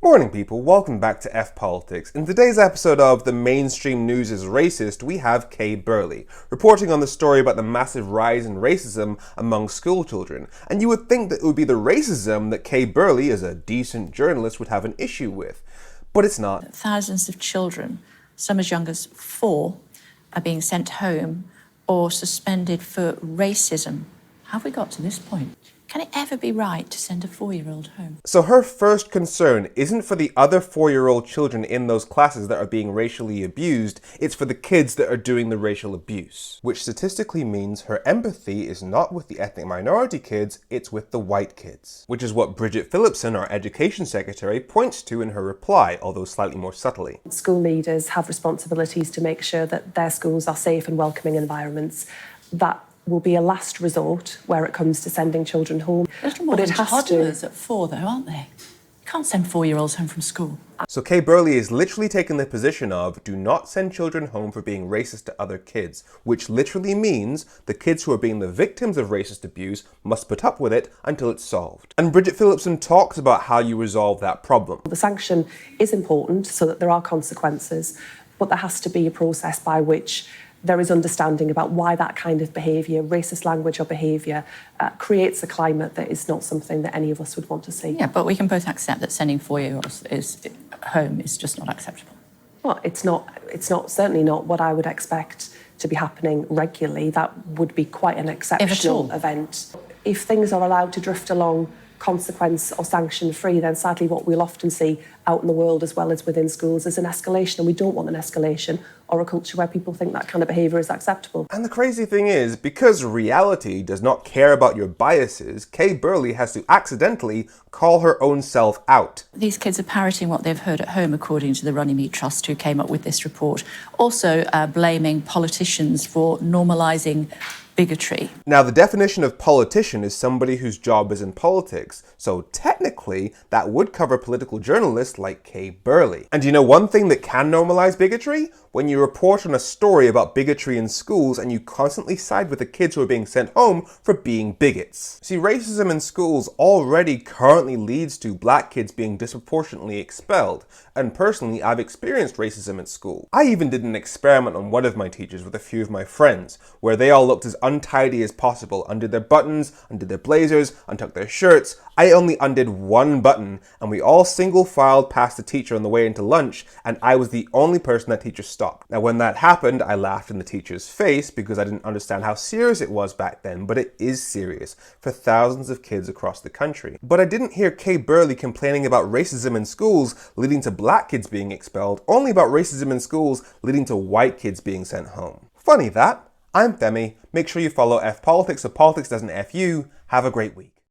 Morning people, welcome back to F Politics. In today's episode of The Mainstream News is Racist, we have Kay Burley, reporting on the story about the massive rise in racism among school children. And you would think that it would be the racism that Kay Burley, as a decent journalist, would have an issue with. But it's not. Thousands of children, some as young as 4, are being sent home or suspended for racism. How have we got to this point? Can it ever be right to send a 4-year-old home? So her first concern isn't for the other 4-year-old children in those classes that are being racially abused, it's for the kids that are doing the racial abuse. Which statistically means her empathy is not with the ethnic minority kids, it's with the white kids. Which is what Bridget Phillipson, our Education Secretary, points to in her reply, although slightly more subtly. School leaders have responsibilities to make sure that their schools are safe and welcoming environments. That will be a last resort where it comes to sending children home. Little more than toddlers at 4 though, aren't they? You can't send 4-year-olds home from school. So Kay Burley is literally taking the position of do not send children home for being racist to other kids, which literally means the kids who are being the victims of racist abuse must put up with it until it's solved. And Bridget Phillipson talks about how you resolve that problem. The sanction is important so that there are consequences, but there has to be a process by which there is understanding about why that kind of behaviour, racist language or behaviour, creates a climate that is not something that any of us would want to see. Yeah, but we can both accept that sending 4-year-olds home is just not acceptable. Well, it's not certainly not what I would expect to be happening regularly. That would be quite an exceptional event. If things are allowed to drift along consequence or sanction free, then sadly what we'll often see out in the world as well as within schools is an escalation, and we don't want an escalation or a culture where people think that kind of behaviour is acceptable. And the crazy thing is, because reality does not care about your biases, Kay Burley has to accidentally call her own self out. These kids are parroting what they've heard at home, according to the Runnymede Trust, who came up with this report. Also blaming politicians for normalising bigotry. Now, the definition of politician is somebody whose job is in politics, so technically that would cover political journalists like Kay Burley. And you know one thing that can normalize bigotry? When you report on a story about bigotry in schools and you constantly side with the kids who are being sent home for being bigots. See, racism in schools already currently leads to black kids being disproportionately expelled, and personally I've experienced racism at school. I even did an experiment on one of my teachers with a few of my friends, where they all looked as untidy as possible, undid their buttons, undid their blazers, untucked their shirts. I only undid one button, and we all single filed past the teacher on the way into lunch, and I was the only person that teacher stopped. Now when that happened, I laughed in the teacher's face because I didn't understand how serious it was back then, but it is serious for thousands of kids across the country. But I didn't hear Kay Burley complaining about racism in schools leading to black kids being expelled, only about racism in schools leading to white kids being sent home. Funny that. I'm Femi. Make sure you follow F Politics so politics doesn't F you. Have a great week.